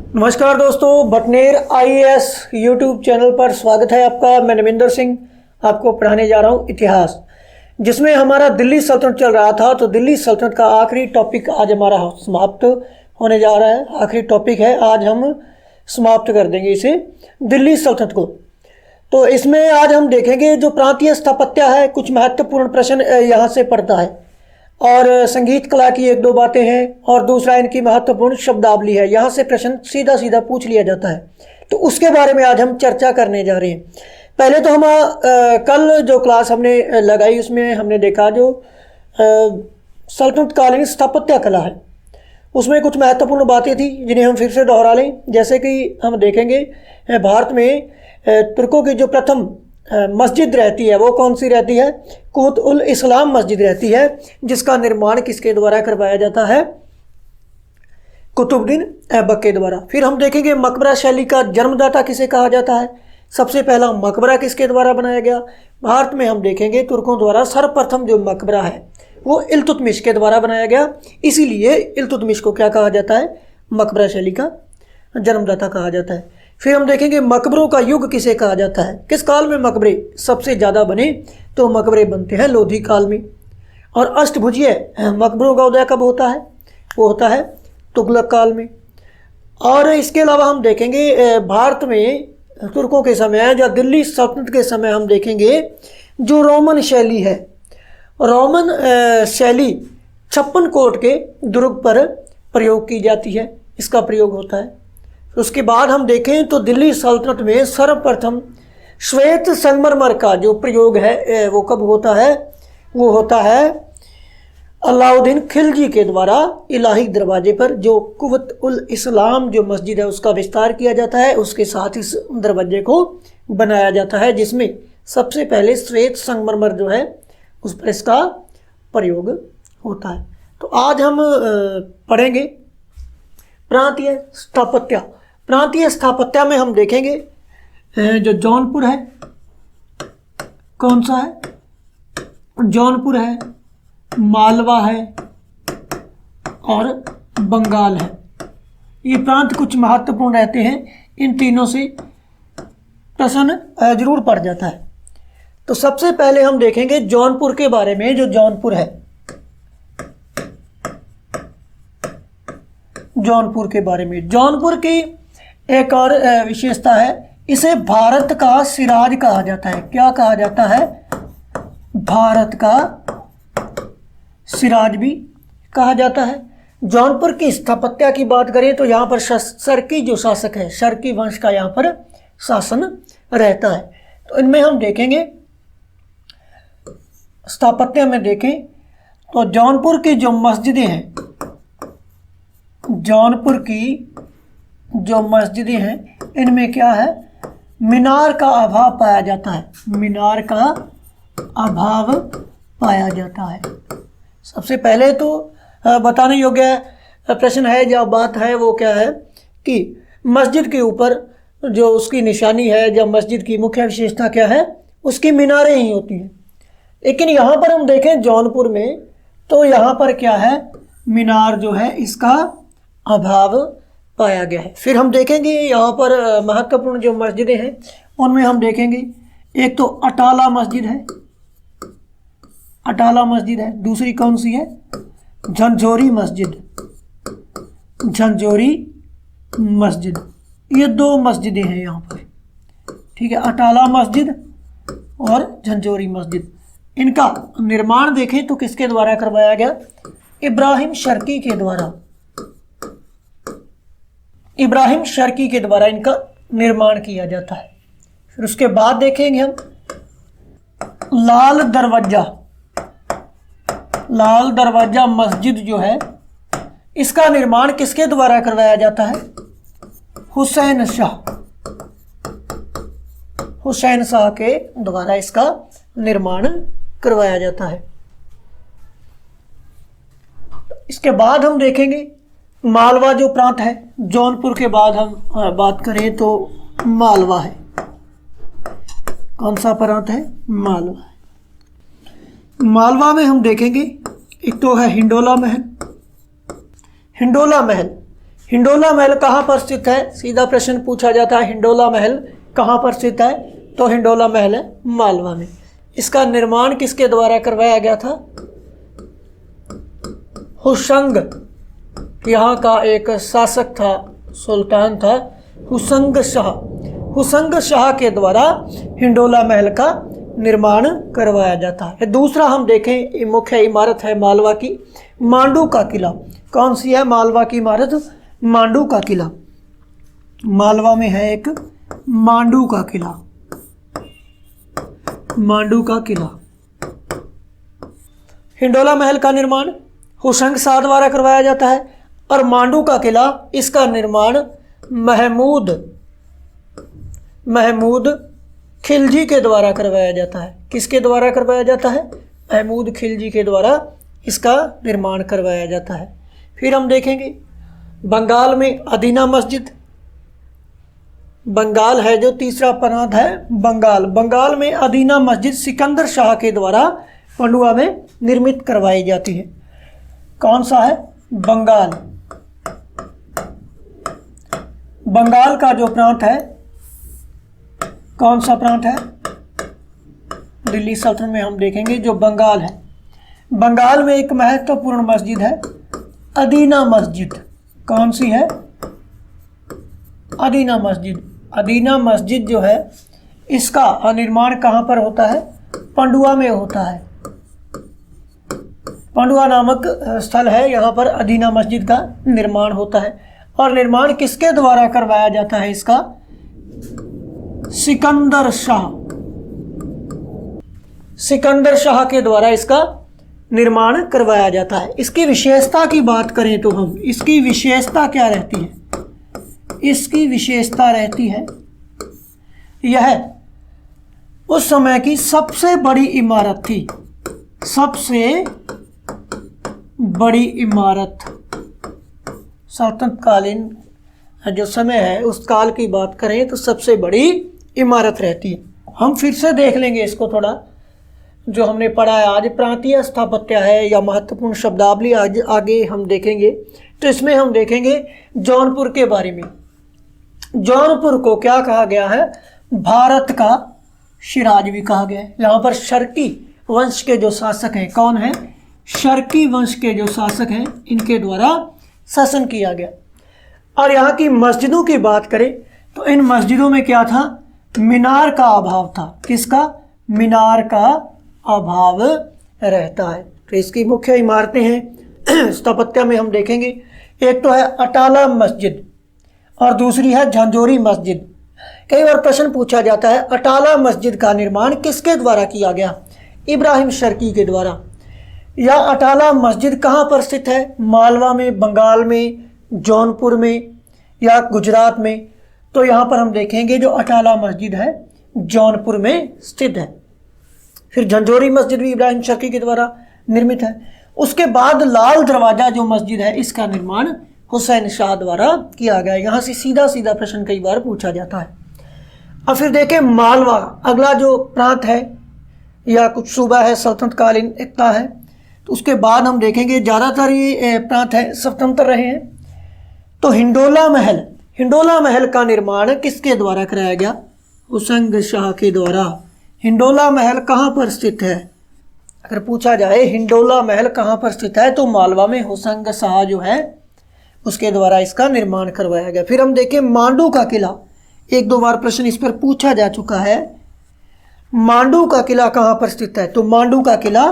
नमस्कार दोस्तों, Bhatner IAS YouTube channel पर स्वागत है आपका। मैं नविंदर सिंह आपको पढ़ाने जा रहा हूँ इतिहास, जिसमें हमारा दिल्ली सल्तनत चल रहा था। तो दिल्ली सल्तनत का आखिरी टॉपिक आज हमारा समाप्त होने जा रहा है। आखिरी टॉपिक है, आज हम समाप्त कर देंगे इसे, दिल्ली सल्तनत को। तो इसमें आज हम देखेंगे जो प्रांतीय स्थापत्य है, कुछ महत्वपूर्ण प्रश्न यहाँ से पड़ता है, और संगीत कला की एक दो बातें हैं, और दूसरा इनकी महत्वपूर्ण शब्दावली है। यहाँ से प्रश्न सीधा सीधा पूछ लिया जाता है, तो उसके बारे में आज हम चर्चा करने जा रहे हैं। पहले तो हम कल जो क्लास हमने लगाई उसमें हमने देखा जो सल्तनत कालीन स्थापत्य कला है, उसमें कुछ महत्वपूर्ण बातें थी जिन्हें हम फिर से दोहरा लें। जैसे कि हम देखेंगे भारत में तुर्कों की जो प्रथम मस्जिद रहती है वो कौन सी रहती है? कूत उल इस्लाम मस्जिद रहती है, जिसका निर्माण किसके द्वारा करवाया जाता है? कुतुबुद्दीन ऐबक के द्वारा। फिर हम देखेंगे मकबरा शैली का जन्मदाता किसे कहा जाता है? सबसे पहला मकबरा किसके द्वारा बनाया गया? भारत में हम देखेंगे तुर्कों द्वारा सर्वप्रथम जो मकबरा है वो इल्तुतमिश के द्वारा बनाया गया, इसीलिए इल्तुतमिश को क्या कहा जाता है? मकबरा शैली का जन्मदाता कहा जाता है। फिर हम देखेंगे मकबरों का युग किसे कहा जाता है? किस काल में मकबरे सबसे ज़्यादा बने? तो मकबरे बनते हैं लोधी काल में। और अष्टभुजीय मकबरों का उदय कब होता है? वो होता है तुगलक काल में। और इसके अलावा हम देखेंगे भारत में तुर्कों के समय या दिल्ली सल्तनत के समय हम देखेंगे जो रोमन शैली है, रोमन शैली 56 कोट के दुर्ग पर प्रयोग की जाती है, इसका प्रयोग होता है। उसके बाद हम देखें तो दिल्ली सल्तनत में सर्वप्रथम श्वेत संगमरमर का जो प्रयोग है वो कब होता है? वो होता है अलाउद्दीन खिलजी के द्वारा इलाही दरवाजे पर जो कुवत उल इस्लाम जो मस्जिद है उसका विस्तार किया जाता है, उसके साथ इस दरवाजे को बनाया जाता है, जिसमें सबसे पहले श्वेत संगमरमर जो है उस पर इसका प्रयोग होता है। तो आज हम पढ़ेंगे प्रांतीय स्थापत्य। प्रांतीय स्थापत्य में हम देखेंगे जो जौनपुर है, कौन सा है? जौनपुर है, मालवा है और बंगाल है। ये प्रांत कुछ महत्वपूर्ण रहते हैं, इन तीनों से प्रश्न जरूर पड़ जाता है। तो सबसे पहले हम देखेंगे जौनपुर के बारे में। जो जौनपुर है, जौनपुर के बारे में, जौनपुर की एक और विशेषता है, इसे भारत का सिराज कहा जाता है। क्या कहा जाता है? भारत का सिराज भी कहा जाता है। जौनपुर की स्थापत्य की बात करें तो यहाँ पर शर्की जो शासक है, शर्की वंश का यहाँ पर शासन रहता है। तो इनमें हम देखेंगे स्थापत्य में देखें तो जौनपुर की जो मस्जिदें हैं, जौनपुर की जो मस्जिदें हैं इनमें क्या है? मीनार का अभाव पाया जाता है। मीनार का अभाव पाया जाता है। सबसे पहले तो बताने योग्य प्रश्न है या बात है वो क्या है कि मस्जिद के ऊपर जो उसकी निशानी है, जब मस्जिद की मुख्य विशेषता क्या है? उसकी मीनारें ही होती हैं। लेकिन यहाँ पर हम देखें जौनपुर में तो यहाँ पर क्या है? मीनार जो है इसका अभाव पाया गया है। फिर हम देखेंगे यहाँ पर महत्वपूर्ण जो मस्जिदें हैं उनमें हम देखेंगे एक तो अटाला मस्जिद है, अटाला मस्जिद है। दूसरी कौन सी है? झंझोरी मस्जिद, झंझोरी मस्जिद। ये दो मस्जिदें हैं यहाँ पर, ठीक है, अटाला मस्जिद और झंझोरी मस्जिद। इनका निर्माण देखें तो किसके द्वारा करवाया गया? इब्राहिम शर्की के द्वारा, इब्राहिम शर्की के द्वारा इनका निर्माण किया जाता है। फिर उसके बाद देखेंगे हम लाल दरवाजा, लाल दरवाजा मस्जिद जो है इसका निर्माण किसके द्वारा करवाया जाता है? हुसैन शाह, हुसैन शाह के द्वारा इसका निर्माण करवाया जाता है। इसके बाद हम देखेंगे मालवा जो प्रांत है, जौनपुर के बाद हम बात करें तो मालवा है। कौन सा प्रांत है? मालवा है। मालवा में हम देखेंगे एक तो है हिंडोला महल। हिंडोला महल हिंडोला महल कहाँ पर स्थित है? सीधा प्रश्न पूछा जाता है, हिंडोला महल कहाँ पर स्थित है? तो हिंडोला महल है मालवा में। इसका निर्माण किसके द्वारा करवाया गया था? हुसंग, यहाँ का एक शासक था, सुल्तान था हुसंग शाह। हुसंग शाह के द्वारा हिंडोला महल का निर्माण करवाया जाता है। दूसरा हम देखें, मुख्य इमारत है मालवा की, मांडू का किला। कौन सी है मालवा की इमारत? मांडू का किला। मालवा में है एक मांडू का किला। मांडू का किला। हिंडोला महल का निर्माण हुसंग शाह द्वारा करवाया जाता है और मांडू का किला, इसका निर्माण महमूद खिलजी के द्वारा करवाया जाता है। किसके द्वारा करवाया जाता है? महमूद खिलजी के द्वारा इसका निर्माण करवाया जाता है। फिर हम देखेंगे बंगाल में अदीना मस्जिद। बंगाल है जो तीसरा प्रांत है बंगाल। बंगाल में अदीना मस्जिद सिकंदर शाह के द्वारा पंडुआ में निर्मित करवाई जाती है। कौन सा है? बंगाल। बंगाल का जो प्रांत है, कौन सा प्रांत है? दिल्ली सल्तनत में हम देखेंगे जो बंगाल है। बंगाल में एक महत्वपूर्ण मस्जिद है अदीना मस्जिद। कौन सी है? अदीना मस्जिद। अदीना मस्जिद जो है, इसका निर्माण कहाँ पर होता है? पंडुआ में होता है। पंडुआ नामक स्थल है, यहाँ पर अदीना मस्जिद का निर्माण होता है। और निर्माण किसके द्वारा करवाया जाता है इसका? सिकंदर शाह। सिकंदर शाह के द्वारा इसका निर्माण करवाया जाता है। इसकी विशेषता की बात करें तो हम, इसकी विशेषता क्या रहती है? इसकी विशेषता रहती है, यह उस समय की सबसे बड़ी इमारत थी। सबसे बड़ी इमारत, सल्तनत कालीन जो समय है उस काल की बात करें तो सबसे बड़ी इमारत रहती है। हम फिर से देख लेंगे इसको थोड़ा, जो हमने पढ़ा है आज प्रांतीय स्थापत्य है या महत्वपूर्ण शब्दावली आज आगे हम देखेंगे। तो इसमें हम देखेंगे जौनपुर के बारे में। जौनपुर को क्या कहा गया है? भारत का शिराज भी कहा गया है। यहाँ पर शर्की वंश के जो शासक हैं, कौन है? शर्की वंश के जो शासक हैं, इनके द्वारा शासन किया गया। और यहाँ की मस्जिदों की बात करें तो इन मस्जिदों में क्या था? मीनार का अभाव था। किसका? मीनार का अभाव रहता है। तो इसकी मुख्य इमारतें हैं स्थापत्य में हम देखेंगे, एक तो है अटाला मस्जिद और दूसरी है झंझोरी मस्जिद। कई बार प्रश्न पूछा जाता है अटाला मस्जिद का निर्माण किसके द्वारा किया गया? इब्राहिम शर्की के द्वारा। या अटाला मस्जिद कहाँ पर स्थित है? मालवा में, बंगाल में, जौनपुर में या गुजरात में? तो यहाँ पर हम देखेंगे जो अटाला मस्जिद है जौनपुर में स्थित है। फिर झंझोरी मस्जिद भी इब्राहिम शर्की के द्वारा निर्मित है। उसके बाद लाल दरवाज़ा जो मस्जिद है, इसका निर्माण हुसैन शाह द्वारा किया गया। यहाँ से सीधा सीधा प्रश्न कई बार पूछा जाता है। अब फिर देखें मालवा, अगला जो प्रांत है या कुछ सूबा है, सल्तनत कालीन एकता है। तो उसके बाद हम देखेंगे ज़्यादातर ये प्रांत है स्वतंत्र रहे हैं। तो हिंडोला महल, हिंडोला महल का निर्माण किसके द्वारा कराया गया? हुसंग शाह के द्वारा। हिंडोला महल कहाँ पर स्थित है? अगर पूछा जाए हिंडोला महल कहाँ पर स्थित है तो मालवा में हुसंग शाह जो है उसके द्वारा इसका निर्माण करवाया गया। फिर हम देखें मांडू का किला, एक दो बार प्रश्न इस पर पूछा जा चुका है। मांडू का किला कहाँ पर स्थित है? तो मांडू का किला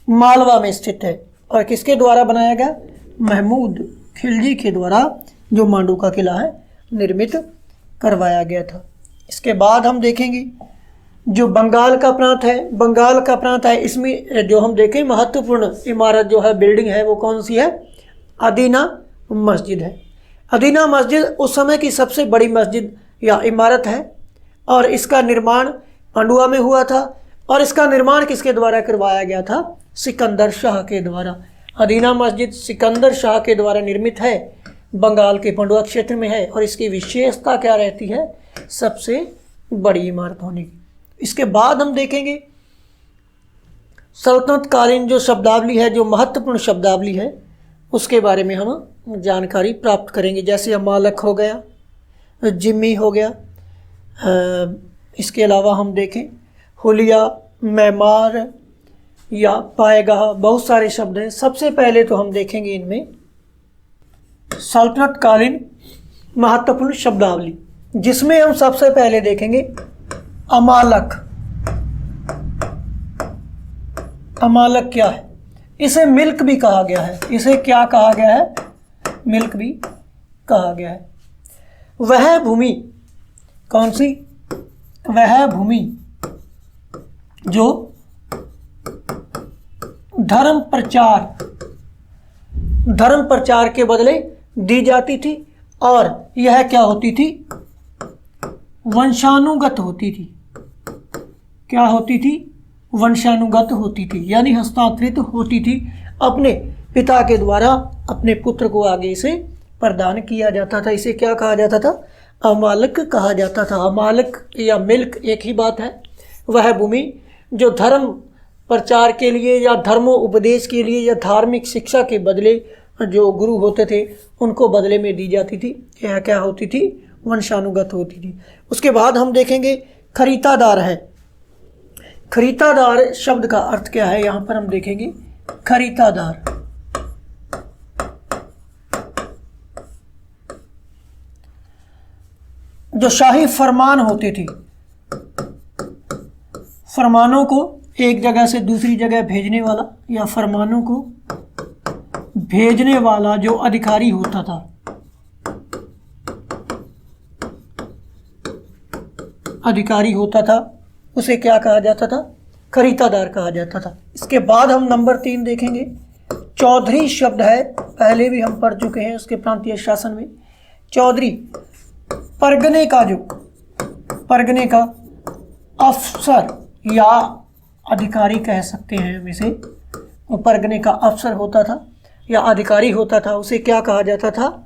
मालवा में स्थित है और किसके द्वारा बनाया गया? महमूद खिलजी के द्वारा जो मांडू का किला है निर्मित करवाया गया था। इसके बाद हम देखेंगे जो बंगाल का प्रांत है, बंगाल का प्रांत है, इसमें जो हम देखें महत्वपूर्ण इमारत जो है, बिल्डिंग है, वो कौन सी है? अदीना मस्जिद है। अदीना मस्जिद उस समय की सबसे बड़ी मस्जिद या इमारत है और इसका निर्माण पंडुआ में हुआ था। और इसका निर्माण किसके द्वारा करवाया गया था? सिकंदर शाह के द्वारा। अदीना मस्जिद सिकंदर शाह के द्वारा निर्मित है, बंगाल के पंडुआ क्षेत्र में है और इसकी विशेषता क्या रहती है? सबसे बड़ी इमारत होने की। इसके बाद हम देखेंगे सल्तनत कालीन जो शब्दावली है, जो महत्वपूर्ण शब्दावली है, उसके बारे में हम जानकारी प्राप्त करेंगे। जैसे अमालक हो गया, जिम्मी हो गया, इसके अलावा हम देखें हुलिया, मैमार या पाएगाह, बहुत सारे शब्द हैं। सबसे पहले तो हम देखेंगे इनमें सल्तनत कालीन महत्वपूर्ण शब्दावली, जिसमें हम सबसे पहले देखेंगे अमालक। अमालक क्या है? इसे मिल्क भी कहा गया है। इसे क्या कहा गया है? मिल्क भी कहा गया है। वह भूमि, कौन सी? वह भूमि जो धर्म प्रचार के बदले दी जाती थी, और यह क्या होती थी? वंशानुगत होती थी। क्या होती थी? वंशानुगत होती थी, यानी हस्तांतरित होती थी। अपने पिता के द्वारा अपने पुत्र को आगे से प्रदान किया जाता था। इसे क्या कहा जाता था? अमालक कहा जाता था। अमालक या मिल्क एक ही बात है। वह भूमि जो धर्म प्रचार के लिए या धर्मोपदेश के लिए या धार्मिक शिक्षा के बदले जो गुरु होते थे उनको बदले में दी जाती थी, यह क्या होती थी? वंशानुगत होती थी। उसके बाद हम देखेंगे खरीदादार है। खरीदादार शब्द का अर्थ क्या है? यहाँ पर हम देखेंगे खरीदादार। जो शाही फरमान होते थे, फरमानों को एक जगह से दूसरी जगह भेजने वाला या फरमानों को भेजने वाला जो अधिकारी होता था, अधिकारी होता था, उसे क्या कहा जाता था? खरीदादार कहा जाता था। इसके बाद हम नंबर 3 देखेंगे। चौधरी शब्द है, पहले भी हम पढ़ चुके हैं उसके प्रांतीय शासन में। चौधरी परगने का, जो परगने का अफसर या अधिकारी कह सकते हैं हम इसे, वो परगने का अफसर होता था या अधिकारी होता था, उसे क्या कहा जाता था?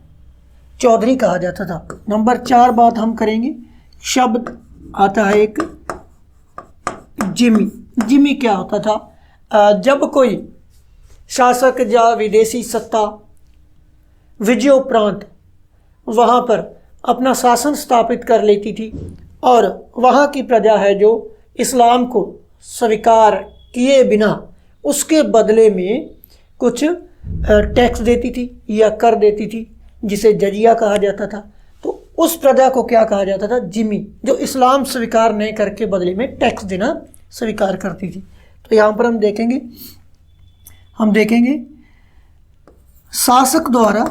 चौधरी कहा जाता था। नंबर 4 बात हम करेंगे, शब्द आता है एक जिमी। जिमी क्या होता था? जब कोई शासक या विदेशी सत्ता विजयोपरांत वहाँ पर अपना शासन स्थापित कर लेती थी और वहाँ की प्रजा है जो इस्लाम को स्वीकार किए बिना उसके बदले में कुछ टैक्स देती थी या कर देती थी, जिसे जजिया कहा जाता था, तो उस प्रजा को क्या कहा जाता था? जिमी, जो इस्लाम स्वीकार नहीं करके बदले में टैक्स देना स्वीकार करती थी। तो यहाँ पर हम देखेंगे शासक द्वारा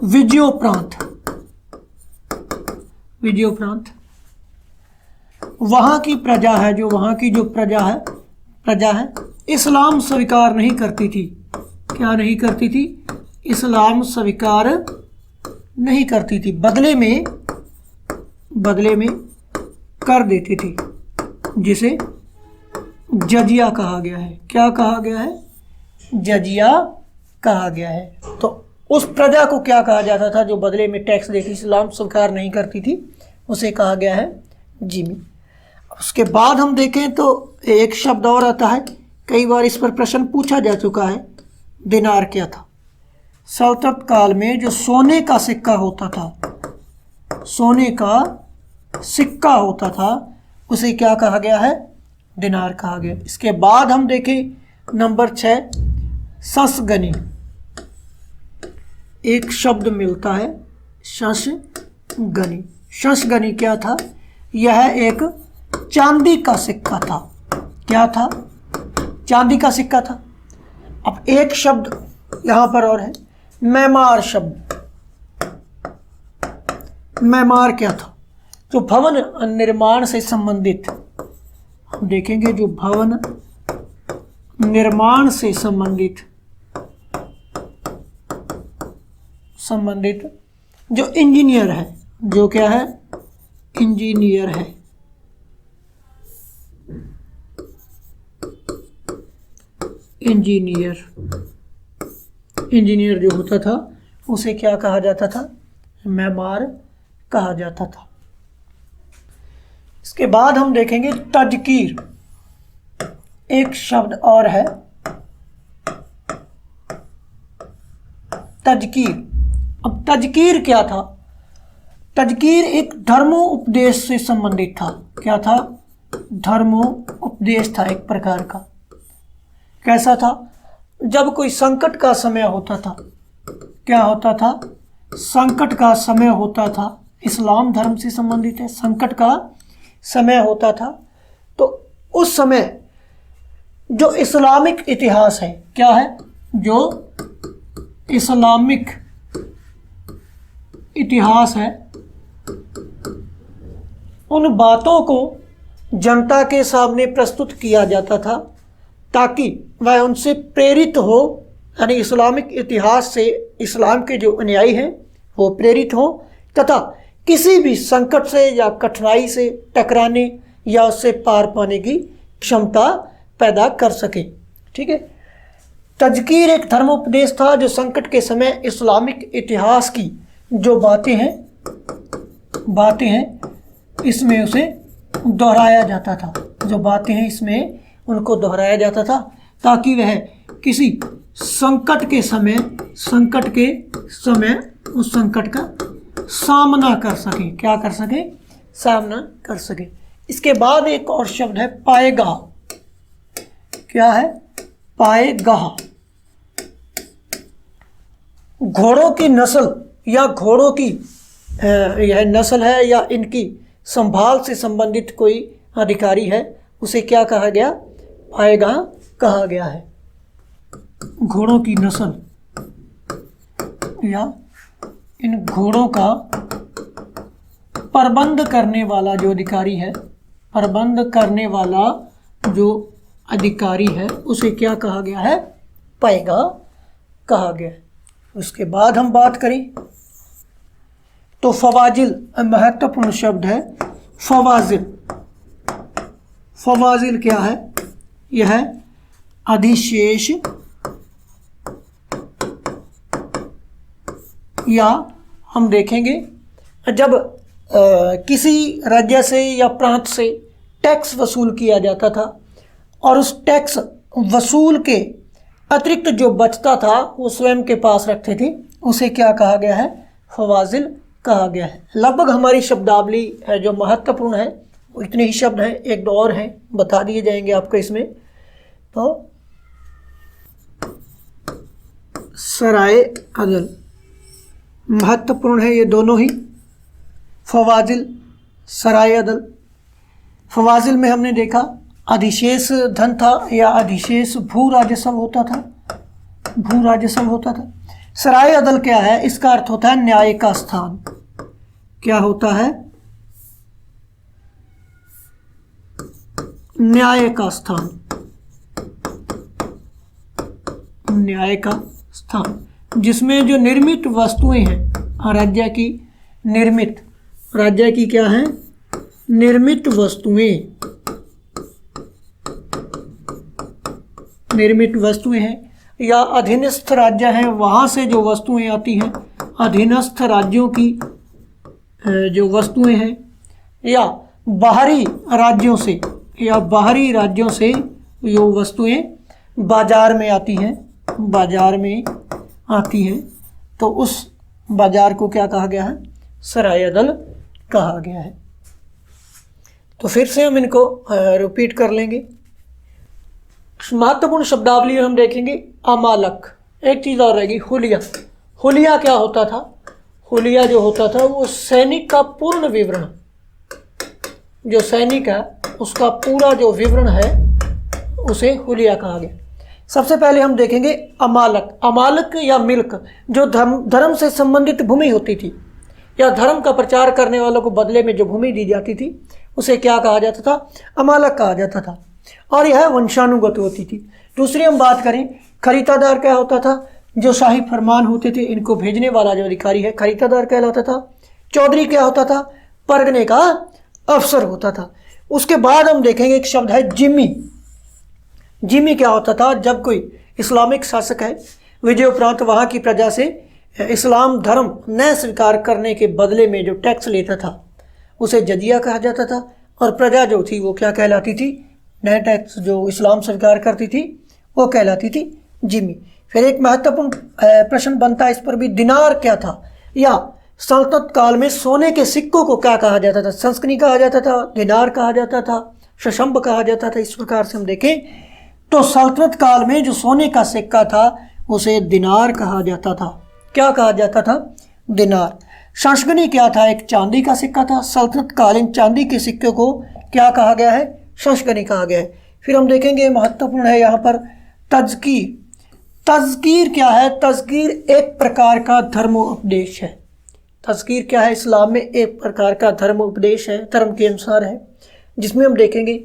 विजयोपरांत वहाँ की प्रजा है, जो वहाँ की जो प्रजा है इस्लाम स्वीकार नहीं करती थी। क्या नहीं करती थी? इस्लाम स्वीकार नहीं करती थी, बदले में कर देती थी, जिसे जजिया कहा गया है। क्या कहा गया है? जजिया कहा गया है। तो उस प्रजा को क्या कहा जाता था जो बदले में टैक्स देती, इस्लाम स्वीकार नहीं करती थी, उसे कहा गया है जिमी। उसके बाद हम देखें तो एक शब्द और आता है, कई बार इस पर प्रश्न पूछा जा चुका है, दिनार क्या था? सल्तनत काल में जो सोने का सिक्का होता था, उसे क्या कहा गया है? दिनार कहा गया। इसके बाद हम देखें नंबर 6 शंसगनी। एक शब्द मिलता है शंसगनी। शंसगनी क्या था? यह एक चांदी का सिक्का था। क्या था? चांदी का सिक्का था। अब एक शब्द यहाँ पर और है, मैमार शब्द। मैमार क्या था? जो भवन निर्माण से संबंधित, हम देखेंगे जो भवन निर्माण से संबंधित जो इंजीनियर है, जो क्या है? इंजीनियर है। इंजीनियर जो होता था उसे क्या कहा जाता था? मैमार कहा जाता था। इसके बाद हम देखेंगे तजकीर। एक शब्द और है तजकीर। अब तजकीर क्या था? तजकीर एक धर्मोपदेश से संबंधित था। क्या था? धर्मोपदेश था एक प्रकार का। कैसा था? जब कोई संकट का समय होता था, क्या होता था? संकट का समय होता था, इस्लाम धर्म से संबंधित है, संकट का समय होता था, तो उस समय जो इस्लामिक इतिहास है, क्या है? जो इस्लामिक इतिहास है, उन बातों को जनता के सामने प्रस्तुत किया जाता था ताकि वह उनसे प्रेरित हो, यानी इस्लामिक इतिहास से इस्लाम के जो अनुयायी हैं वो प्रेरित हो तथा किसी भी संकट से या कठिनाई से टकराने या उससे पार पाने की क्षमता पैदा कर सके। ठीक है। तजकीर एक धर्मोपदेश था जो संकट के समय इस्लामिक इतिहास की जो बातें हैं इसमें उसे दोहराया जाता था। जो बातें हैं इसमें उनको दोहराया जाता था ताकि वह किसी संकट के समय उस संकट का सामना कर सके। क्या कर सके? सामना कर सके। इसके बाद एक और शब्द है पाएगाह। क्या है? पाएगाह। घोड़ों की नस्ल या घोड़ों की यह नस्ल है या इनकी संभाल से संबंधित कोई अधिकारी है, उसे क्या कहा गया? पाएगाह कहा गया है। घोड़ों की नस्ल या इन घोड़ों का प्रबंध करने वाला जो अधिकारी है, प्रबंध करने वाला जो अधिकारी है, उसे क्या कहा गया है? पाएगाह कहा गया है। उसके बाद हम बात करें तो फवाजिल महत्वपूर्ण शब्द है। फवाजिल। फवाजिल क्या है? यह अधिशेष या हम देखेंगे जब किसी राज्य से या प्रांत से टैक्स वसूल किया जाता था और उस टैक्स वसूल के अतिरिक्त जो बचता था वो स्वयं के पास रखते थे, उसे क्या कहा गया है? फवाजिल कहा गया है। लगभग हमारी शब्दावली है जो महत्वपूर्ण है वो इतने ही शब्द हैं, एक दो और हैं बता दिए जाएंगे आपको इसमें। तो सराय अदल महत्वपूर्ण है ये दोनों ही, फवाजिल, सराय अदल। फवाजिल में हमने देखा अधिशेष धन था या अधिशेष भू राजस्व होता था, भू राजस्व होता था। सराय अदल क्या है? इसका अर्थ होता है न्याय का स्थान। क्या होता है? न्याय का स्थान। न्याय का स्थान जिसमें जो निर्मित वस्तुएं हैं राज्य की, राज्य की क्या है? निर्मित वस्तुएं हैं या अधीनस्थ राज्य हैं, वहाँ से जो वस्तुएं आती हैं, अधीनस्थ राज्यों की जो वस्तुएं हैं या बाहरी राज्यों से जो वस्तुएं बाजार में आती हैं, तो उस बाजार को क्या कहा गया है? सराय अदल कहा गया है। तो फिर से हम इनको रिपीट कर लेंगे। महत्वपूर्ण शब्दावली हम देखेंगे अमालक। एक चीज़ और रहेगी हुलिया। हुलिया क्या होता था? हुलिया जो होता था वो सैनिक का पूर्ण विवरण, जो सैनिक है उसका पूरा जो विवरण है उसे हुलिया कहा गया। सबसे पहले हम देखेंगे अमालक। अमालक या मिल्क जो धर्म से संबंधित भूमि होती थी या धर्म का प्रचार करने वालों को बदले में जो भूमि दी जाती थी उसे क्या कहा जाता था? अमालक कहा जाता था और यह वंशानुगत होती थी। दूसरी हम बात करें खरीदादार क्या होता था? जो शाही फरमान होते थे इनको भेजने वाला जो अधिकारी है खरीदादार कहलाता था। चौधरी क्या होता था? परगने का अफसर होता था। उसके बाद हम देखेंगे एक शब्द है जिम्मी। जिम्मी क्या होता था? जब कोई इस्लामिक शासक है विजय उपरांत वहाँ की प्रजा से इस्लाम धर्म न स्वीकार करने के बदले में जो टैक्स लेता था उसे जजिया कहा जाता था और प्रजा जो थी वो क्या कहलाती थी? नया टैक्स जो इस्लाम स्वीकार करती थी वो कहलाती थी जिम्मी। फिर एक महत्वपूर्ण प्रश्न बनता है इस पर भी, दिनार क्या था, या सल्तनत काल में सोने के सिक्कों को क्या कहा जाता था? संस्कनी कहा जाता था, दिनार कहा जाता था, शशंब कहा जाता था। इस प्रकार से हम देखें तो सल्तनत काल में जो सोने का सिक्का था उसे दिनार कहा जाता था। क्या कहा जाता था? दिनार। संस्कनी क्या था? एक चांदी का सिक्का था। सल्तनत कालीन चांदी के सिक्के को क्या कहा गया है? संस्कनी कहा गया है। फिर हम देखेंगे महत्वपूर्ण है यहाँ पर तज़कीर। तज़कीर क्या है? तज़कीर एक प्रकार का धर्म उपदेश है। तज़कीर क्या है? इस्लाम में एक प्रकार का धर्म उपदेश है, धर्म के अनुसार है, जिसमें हम देखेंगे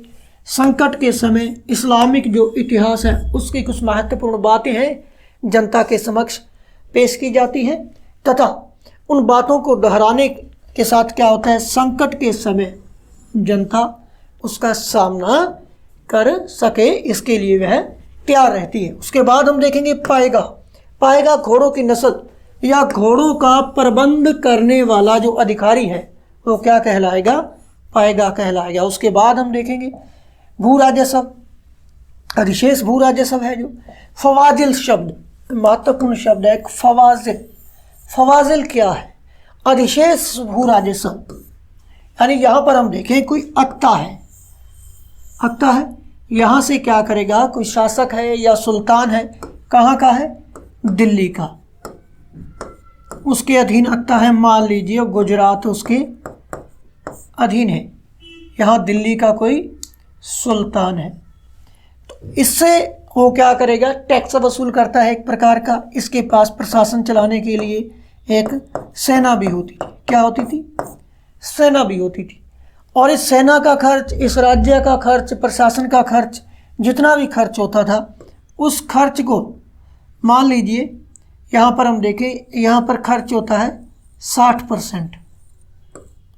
संकट के समय इस्लामिक जो इतिहास है उसकी कुछ महत्वपूर्ण बातें हैं जनता के समक्ष पेश की जाती हैं, तथा उन बातों को दोहराने के साथ क्या होता है, संकट के समय जनता उसका सामना कर सके, इसके लिए वह तैयार रहती है। उसके बाद हम देखेंगे पायगा। पायगा घोड़ों की नस्ल या घोड़ों का प्रबंध करने वाला जो अधिकारी है वो क्या कहलाएगा? पायगा कहलाएगा। उसके बाद हम देखेंगे भू राजस्व, अधिशेष भू राजस्व है जो। फवाजिल शब्द महत्वपूर्ण शब्द है, फवाजिल। फवाजिल क्या है? अधिशेष भू राजस्व, यानी यहाँ पर हम देखें कोई अक्ता है, अक्ता है, यहाँ से क्या करेगा, कोई शासक है या सुल्तान है, कहाँ का है? दिल्ली का, उसके अधीन अक्ता है। मान लीजिए गुजरात उसके अधीन है, यहाँ दिल्ली का कोई सुल्तान है, तो इससे वो क्या करेगा? टैक्स वसूल करता है एक प्रकार का। इसके पास प्रशासन चलाने के लिए एक सेना भी होती थी। क्या होती थी? सेना भी होती थी। और इस सेना का खर्च, इस राज्य का खर्च, प्रशासन का खर्च, जितना भी खर्च होता था उस खर्च को मान लीजिए यहाँ पर हम देखें, यहाँ पर खर्च होता है 60%,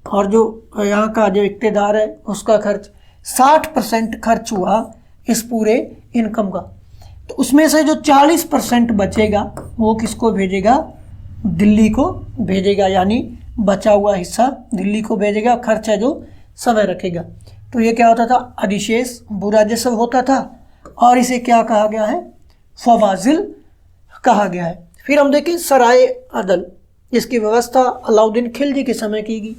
और जो यहाँ का जो इक़्तिदार है उसका खर्च 60% खर्च हुआ इस पूरे इनकम का, तो उसमें से जो 40% बचेगा वो किसको भेजेगा? दिल्ली को भेजेगा, यानी बचा हुआ हिस्सा दिल्ली को भेजेगा, खर्च है जो समय रखेगा। तो ये क्या होता था? अधिशेष भू राजस्व होता था, और इसे क्या कहा गया है? फवाजिल कहा गया है। फिर हम देखें सराय अदल, जिसकी व्यवस्था अलाउद्दीन खिलजी के समय की गई।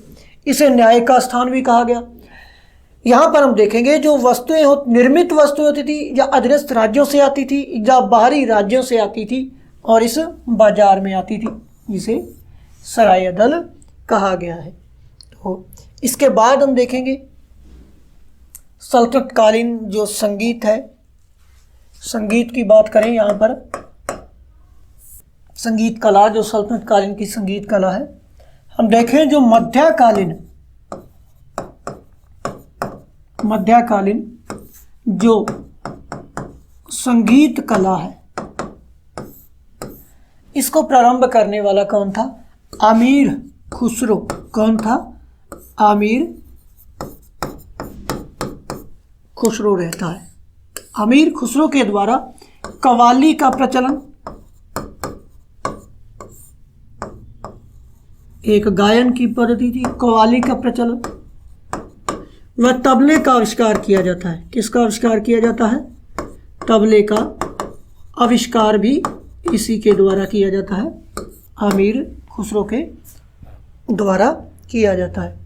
इसे न्याय का स्थान भी कहा गया। यहाँ पर हम देखेंगे जो वस्तुएं निर्मित वस्तुएं होती थी या अधीनस्थ राज्यों से आती थी या बाहरी राज्यों से आती थी और इस बाजार में आती थी, जिसे सराय अदल कहा गया है। तो इसके बाद हम देखेंगे सल्तनत कालीन जो संगीत है, संगीत की बात करें यहाँ पर, संगीत कला जो सल्तनत कालीन की संगीत कला है, हम देखें जो मध्यकालीन जो संगीत कला है इसको प्रारंभ करने वाला कौन था? अमीर खुसरो। कौन था? अमीर खुसरो रहता है। अमीर खुसरो के द्वारा कव्वाली का प्रचलन, एक गायन की पद्धति थी, कव्वाली का प्रचलन, वह तबले का आविष्कार किया जाता है। किसका आविष्कार किया जाता है? तबले का आविष्कार भी इसी के द्वारा किया जाता है, अमीर खुसरो के द्वारा किया जाता है।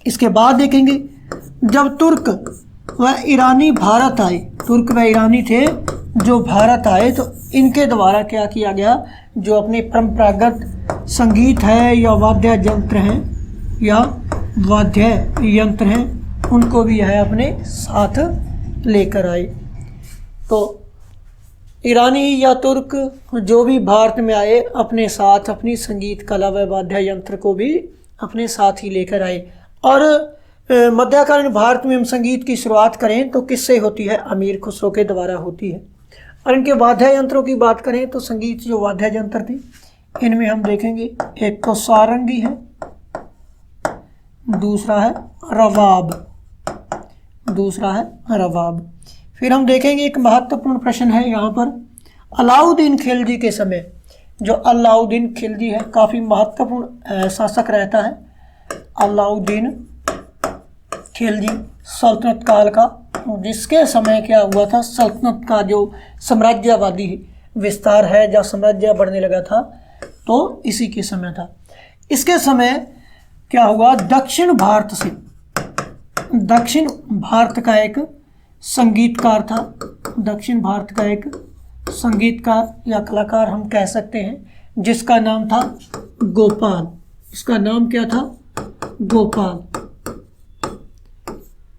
इसके बाद देखेंगे जब तुर्क व ईरानी भारत आए, तुर्क व ईरानी थे जो भारत आए, तो इनके द्वारा क्या किया गया? जो अपने परंपरागत संगीत है या वाद्य यंत्र हैं उनको भी यह अपने साथ लेकर आए। तो ईरानी या तुर्क जो भी भारत में आए अपने साथ अपनी संगीत कला व वाद्य यंत्र को भी अपने साथ ही लेकर आए। और मध्यकालीन भारत में हम संगीत की शुरुआत करें तो किससे होती है? अमीर खुसरो के द्वारा होती है। और इनके वाद्य यंत्रों की बात करें तो संगीत जो वाद्य यंत्र थे इनमें हम देखेंगे एक तो सारंगी है, दूसरा है रवाब। फिर हम देखेंगे एक महत्वपूर्ण प्रश्न है यहाँ पर, अलाउद्दीन खिलजी के समय, जो अलाउद्दीन खिलजी है काफ़ी महत्वपूर्ण शासक रहता है। अलाउद्दीन खिलजी सल्तनत काल का, जिसके समय क्या हुआ था? सल्तनत का जो साम्राज्यवादी विस्तार है या साम्राज्य बढ़ने लगा था, तो इसी के समय था। इसके समय क्या हुआ, दक्षिण भारत का एक संगीतकार था, दक्षिण भारत का एक संगीतकार या कलाकार हम कह सकते हैं, जिसका नाम था गोपाल। इसका नाम क्या था,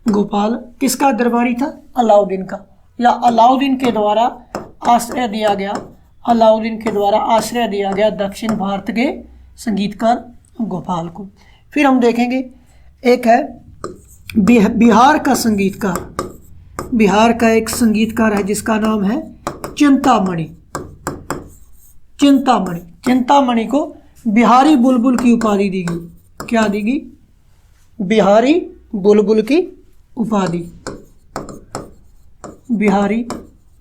गोपाल किसका दरबारी था, अलाउद्दीन का, या अलाउद्दीन के द्वारा आश्रय दिया गया दक्षिण भारत के संगीतकार गोपाल को। फिर हम देखेंगे एक है बिहार का एक संगीतकार है जिसका नाम है चिंतामणि को बिहारी बुलबुल की उपाधि दी गई। क्या दी गई, बिहारी बुलबुल की उपाधि, बिहारी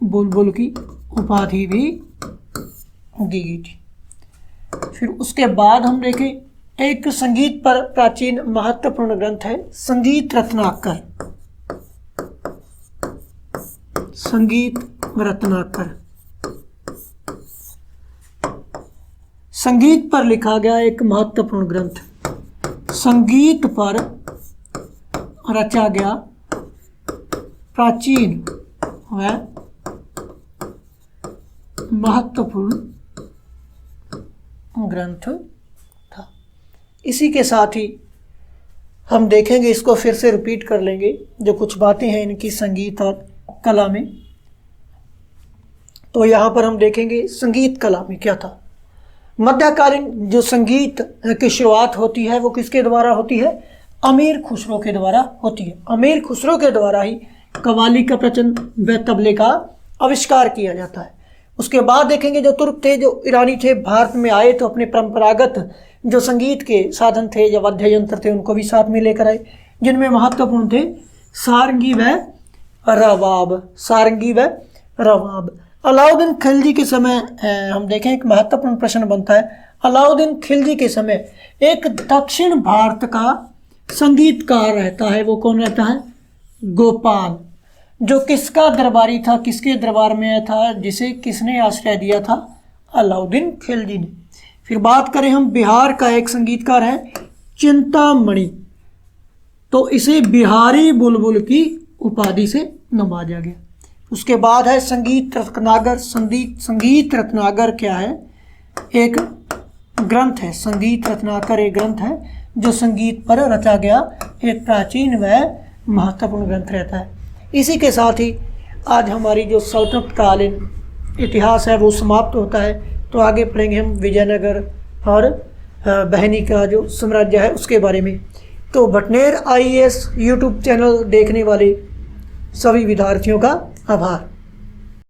बुलबुल की उपाधि भी दी गई थी। फिर उसके बाद हम देखें एक संगीत पर प्राचीन महत्वपूर्ण ग्रंथ है संगीत रत्नाकर। संगीत पर लिखा गया एक महत्वपूर्ण ग्रंथ, संगीत पर रचा गया प्राचीन व महत्वपूर्ण ग्रंथ था। इसी के साथ ही हम देखेंगे, इसको फिर से रिपीट कर लेंगे, जो कुछ बातें हैं इनकी संगीत और कला में। तो यहाँ पर हम देखेंगे संगीत कला में क्या था। मध्यकालीन जो संगीत की शुरुआत होती है वो किसके द्वारा होती है, अमीर खुसरो के द्वारा होती है। अमीर खुसरो के द्वारा ही कव्वाली का प्रचलन व तबले का आविष्कार किया जाता है। उसके बाद देखेंगे जो तुर्क थे, जो ईरानी थे, भारत में आए तो अपने परंपरागत जो संगीत के साधन थे या वाद्य यंत्र थे उनको भी साथ में लेकर आए, जिनमें महत्वपूर्ण थे सारंगी व रबाब। अलाउद्दीन खिलजी के समय हम देखें एक महत्वपूर्ण प्रश्न बनता है, अलाउद्दीन खिलजी के समय एक दक्षिण भारत का संगीतकार रहता है, वो कौन रहता है, गोपाल, जो किसका दरबारी था, किसके दरबार में आया था, जिसे किसने आश्रय दिया था, अलाउद्दीन खिलजी ने। फिर बात करें हम बिहार का एक संगीतकार है चिंतामणि, तो इसे बिहारी बुलबुल की उपाधि से नवाजा गया। उसके बाद है संगीत रत्नाकर। संगीत रत्नाकर क्या है, एक ग्रंथ है, संगीत रत्नाकर एक ग्रंथ है जो संगीत पर रचा गया एक प्राचीन व महत्वपूर्ण ग्रंथ रहता है। इसी के साथ ही आज हमारी जो सल्तनत कालीन इतिहास है वो समाप्त होता है। तो आगे पढ़ेंगे हम विजयनगर और बहनी का जो साम्राज्य है उसके बारे में। तो भटनेर IAS यूट्यूब चैनल देखने वाले सभी विद्यार्थियों का आभार।